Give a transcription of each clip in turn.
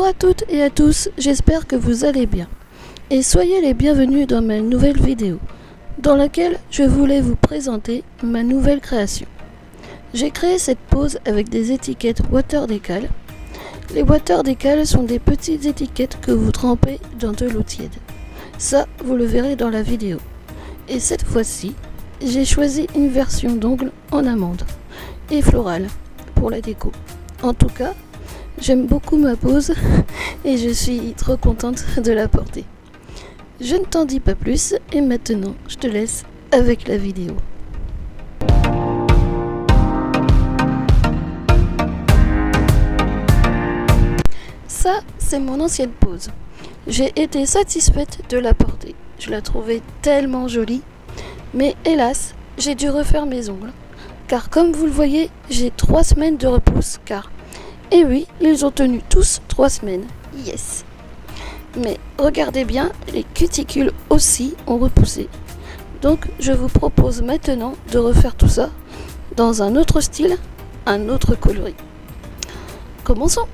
à toutes et à tous, j'espère que vous allez bien. Et soyez les bienvenus dans ma nouvelle vidéo, dans laquelle je voulais vous présenter ma nouvelle création. J'ai créé cette pose avec des étiquettes water décal. Les water décal sont des petites étiquettes que vous trempez dans de l'eau tiède. Ça, vous le verrez dans la vidéo. Et cette fois-ci, j'ai choisi une version d'ongle en amande et florale pour la déco. En tout cas, j'aime beaucoup ma pose et je suis trop contente de la porter. Je ne t'en dis pas plus et maintenant je te laisse avec la vidéo. Ça, c'est mon ancienne pose. J'ai été satisfaite de la porter. Je la trouvais tellement jolie. Mais hélas, j'ai dû refaire mes ongles. Car comme vous le voyez, j'ai 3 semaines de repousse car... Et oui, ils ont tenu tous 3 semaines. Yes. Mais regardez bien, les cuticules aussi ont repoussé. Donc je vous propose maintenant de refaire tout ça dans un autre style, un autre coloris. Commençons.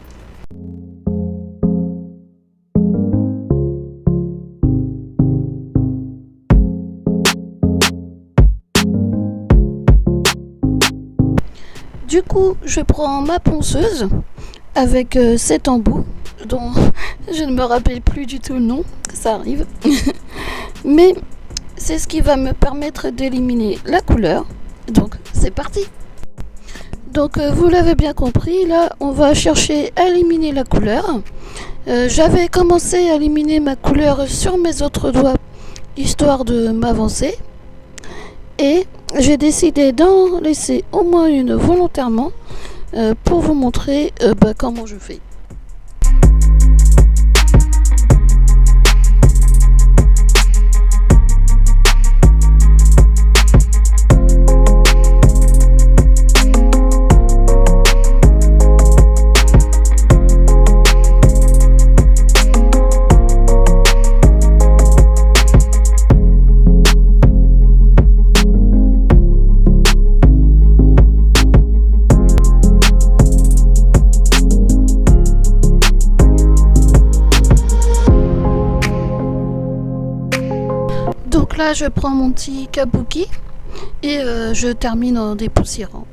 Du coup, je prends ma ponceuse avec cet embout dont je ne me rappelle plus du tout le nom, ça arrive. Mais c'est ce qui va me permettre d'éliminer la couleur. Donc c'est parti. Donc vous l'avez bien compris, là on va chercher à éliminer la couleur. J'avais commencé à éliminer ma couleur sur mes autres doigts, histoire de m'avancer. Et j'ai décidé d'en laisser au moins une volontairement pour vous montrer comment je fais. Donc là, je prends mon petit kabuki et je termine en dépoussiérant.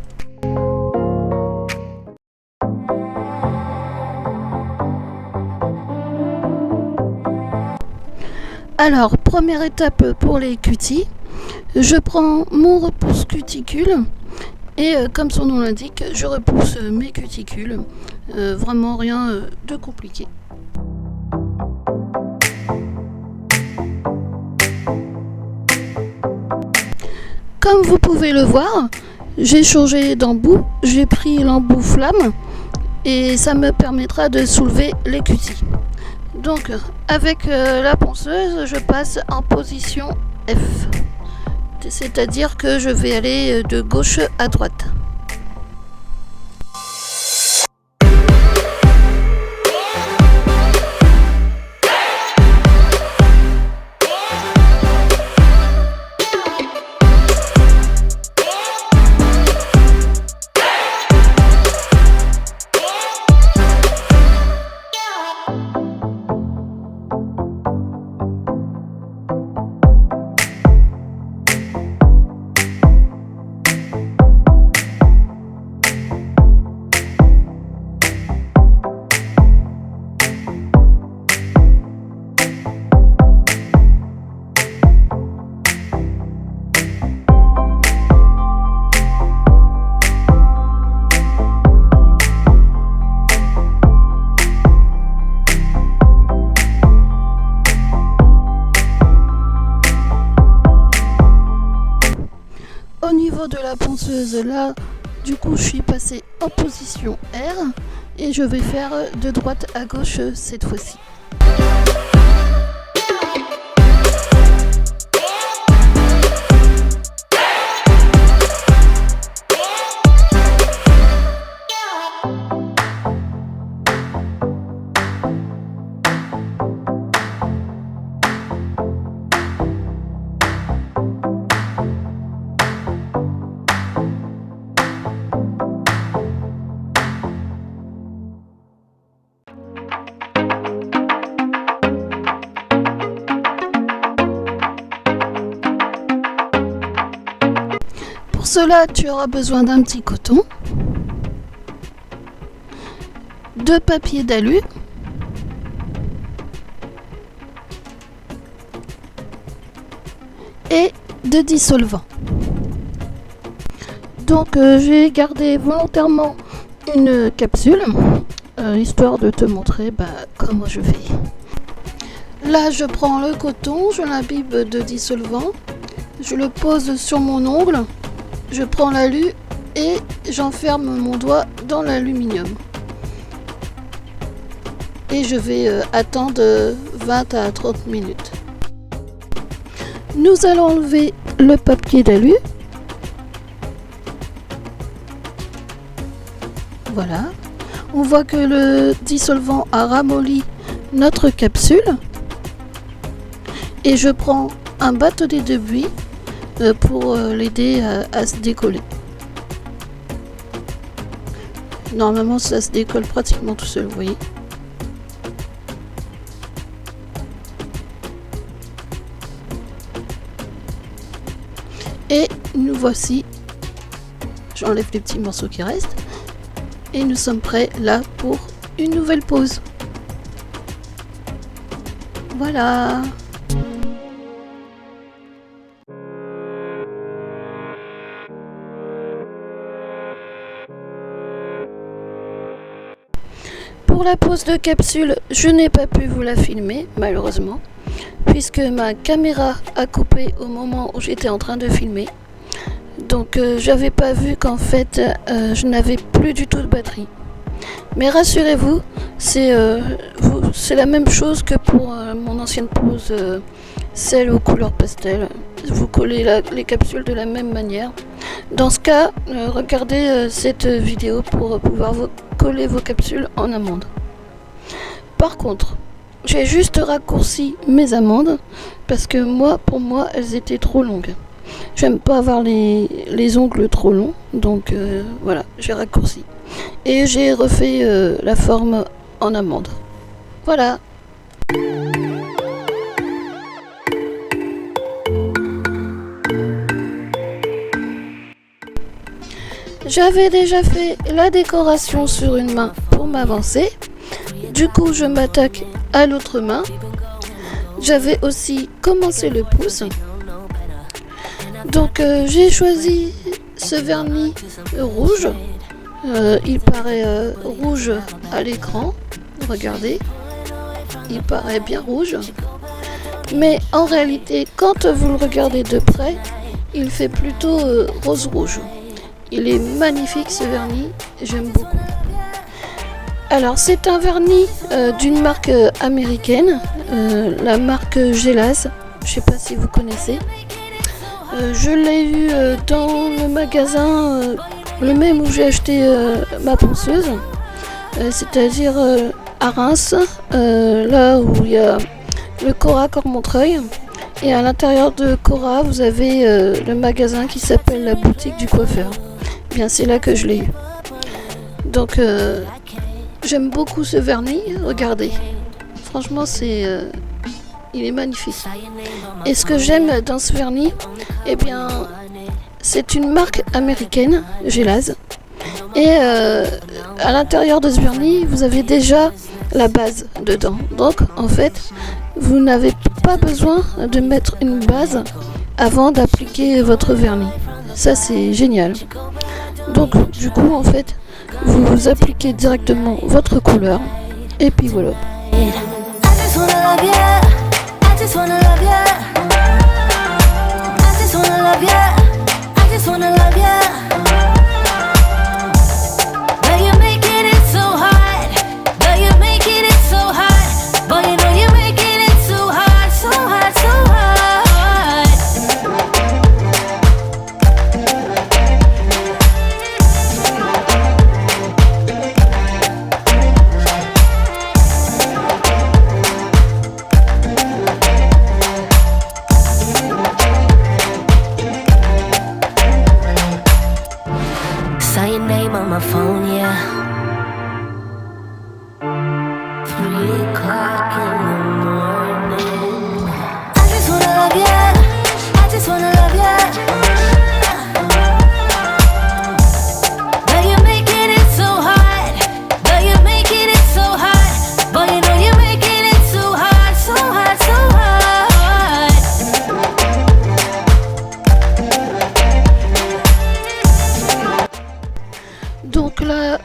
Alors, première étape pour les cutis, je prends mon repousse cuticule et comme son nom l'indique, je repousse mes cuticules. Vraiment rien de compliqué. Comme vous pouvez le voir, j'ai changé d'embout, j'ai pris l'embout flamme et ça me permettra de soulever les cutis. Donc avec la ponceuse, je passe en position F, c'est-à-dire que je vais aller de gauche à droite. Au niveau de la ponceuse, là, du coup, je suis passée en position R et je vais faire de droite à gauche cette fois-ci. cela, tu auras besoin d'un petit coton, de papier d'alu, et de dissolvant. Donc j'ai gardé volontairement une capsule, histoire de te montrer comment je fais. Là je prends le coton, je l'imbibe de dissolvant, je le pose sur mon ongle, je prends l'alu et j'enferme mon doigt dans l'aluminium. Et je vais attendre 20 à 30 minutes. Nous allons enlever le papier d'alu. Voilà. On voit que le dissolvant a ramolli notre capsule. Et je prends un bâtonnet de buis pour l'aider à se décoller. Normalement, ça se décolle pratiquement tout seul, vous voyez. Et nous voici, j'enlève les petits morceaux qui restent, et nous sommes prêts là pour une nouvelle pause. Voilà. Pour la pose de capsule, je n'ai pas pu vous la filmer, malheureusement, puisque ma caméra a coupé au moment où j'étais en train de filmer. Donc j'avais pas vu qu'en fait je n'avais plus du tout de batterie. Mais rassurez-vous, c'est la même chose que pour mon ancienne pose, celle aux couleurs pastel. Vous collez les capsules de la même manière. Dans ce cas, regardez cette vidéo pour pouvoir coller vos capsules en amande. Par contre, j'ai juste raccourci mes amandes parce que pour moi, elles étaient trop longues. J'aime pas avoir les ongles trop longs, donc voilà, j'ai raccourci. Et j'ai refait la forme en amande. Voilà. J'avais déjà fait la décoration sur une main pour m'avancer. Du coup, je m'attaque à l'autre main. J'avais aussi commencé le pouce. Donc j'ai choisi ce vernis rouge. Il paraît rouge à l'écran. Regardez. Il paraît bien rouge. Mais en réalité, quand vous le regardez de près, il fait plutôt rose-rouge. Il est magnifique ce vernis, j'aime beaucoup. Alors c'est un vernis d'une marque américaine, la marque Gelaz, je ne sais pas si vous connaissez. Je l'ai eu dans le magasin, le même où j'ai acheté ma ponceuse, c'est-à-dire à Reims, là où il y a le Cora Cormontreuil. Et à l'intérieur de Cora, vous avez le magasin qui s'appelle la boutique du coiffeur. Bien, c'est là que je l'ai eu. Donc, j'aime beaucoup ce vernis. Regardez. Franchement, il est magnifique. Et ce que j'aime dans ce vernis, eh bien, c'est une marque américaine, Gelaz. Et à l'intérieur de ce vernis, vous avez déjà la base dedans. Donc, en fait, vous n'avez pas besoin de mettre une base avant d'appliquer votre vernis. Ça, c'est génial. Donc, du coup, en fait, vous appliquez directement votre couleur. Et puis voilà.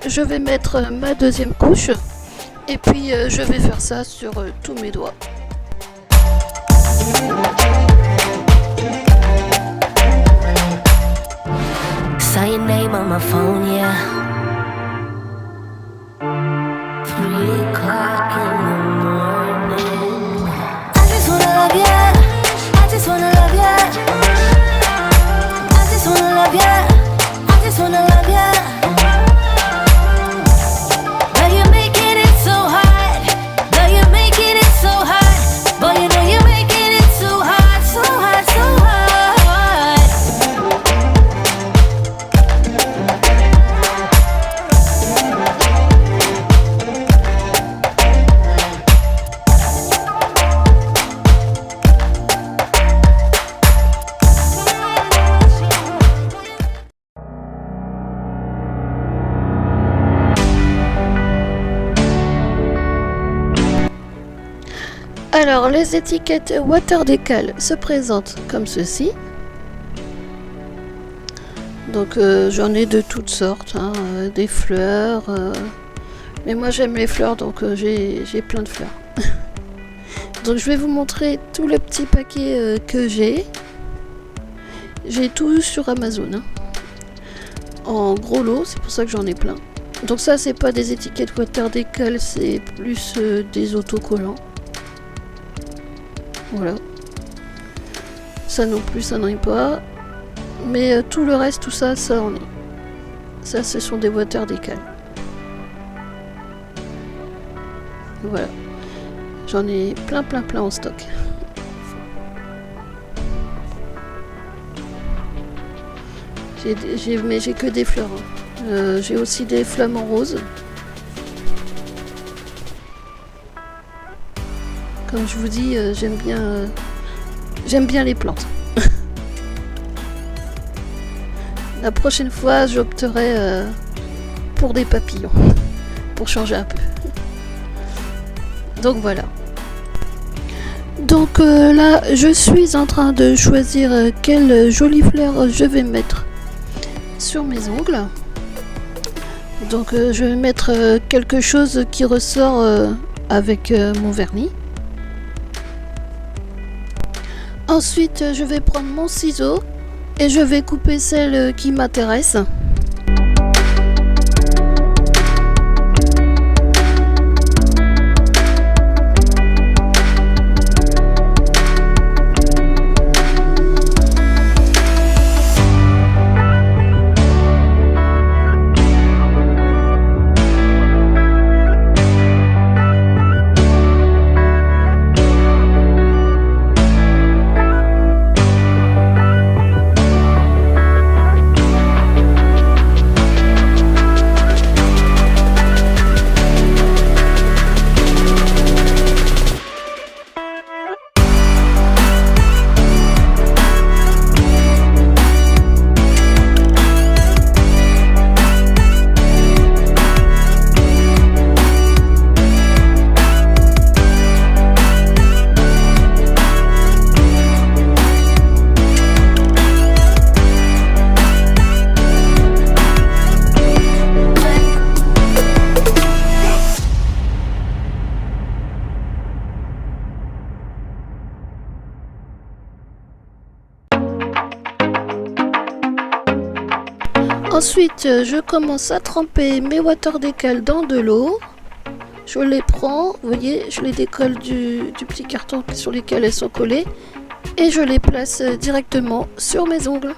je vais mettre ma deuxième couche et puis je vais faire ça sur tous mes doigts. Saw your name on my phone, yeah. 3 o'clock in the morning. I just wanna love ya. I just wanna love ya. I just wanna love ya. I just wanna love ya. Now you're making it so hard. Now you're making it so hard. Boy, you know you're making it so hard, so hard, so hard. Alors, les étiquettes Water Decal se présentent comme ceci. Donc, j'en ai de toutes sortes, hein, des fleurs. Mais moi, j'aime les fleurs, donc j'ai plein de fleurs. Donc, je vais vous montrer tout le petit paquet que j'ai. J'ai tout sur Amazon. Hein. En gros lot, c'est pour ça que j'en ai plein. Donc, ça, c'est pas des étiquettes Water Decal, c'est plus des autocollants. Voilà. Ça non plus, ça n'en est pas. Mais tout le reste, tout ça, ça en est. Ça, ce sont des Water Decal. Voilà. J'en ai plein en stock. Mais j'ai que des fleurs. Hein. J'ai aussi des flamants roses. Comme je vous dis, j'aime bien les plantes. La prochaine fois, j'opterai pour des papillons, pour changer un peu. Donc voilà. Donc là, je suis en train de choisir quelle jolie fleur je vais mettre sur mes ongles. Donc je vais mettre quelque chose qui ressort avec mon vernis. Ensuite, je vais prendre mon ciseau et je vais couper celle qui m'intéresse. Ensuite, je commence à tremper mes Water Decal dans de l'eau. Je les prends, vous voyez, je les décolle du petit carton sur lesquels elles sont collées et je les place directement sur mes ongles.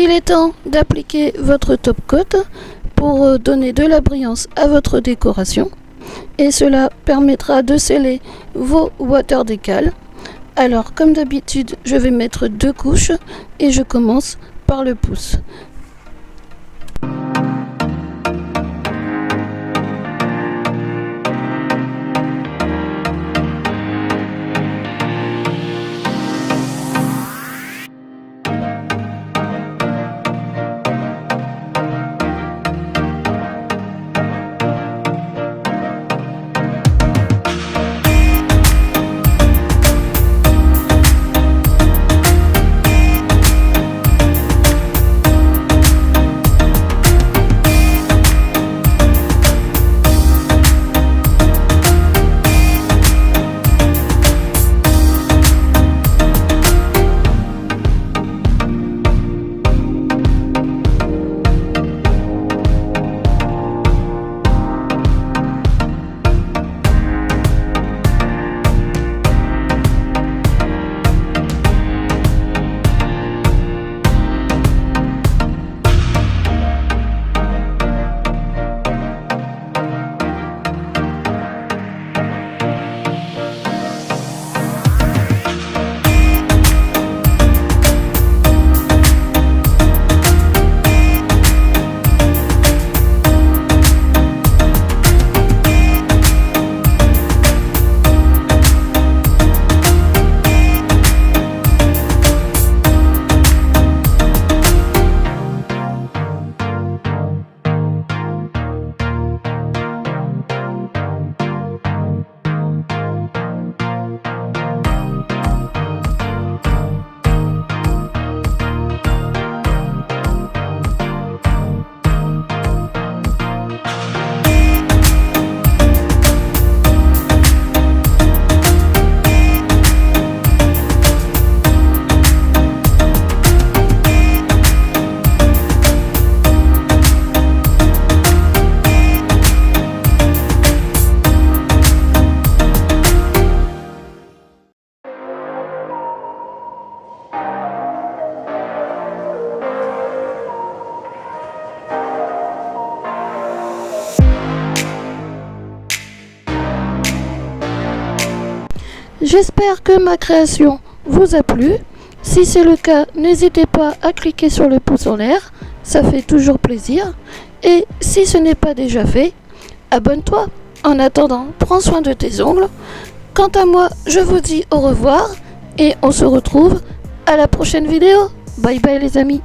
Il est temps d'appliquer votre top coat pour donner de la brillance à votre décoration et cela permettra de sceller vos water décals. Alors comme d'habitude, je vais mettre 2 couches et je commence par le pouce. J'espère que ma création vous a plu. Si c'est le cas, n'hésitez pas à cliquer sur le pouce en l'air, ça fait toujours plaisir. Et si ce n'est pas déjà fait, abonne-toi. En attendant, prends soin de tes ongles. Quant à moi, je vous dis au revoir et on se retrouve à la prochaine vidéo. Bye bye les amis.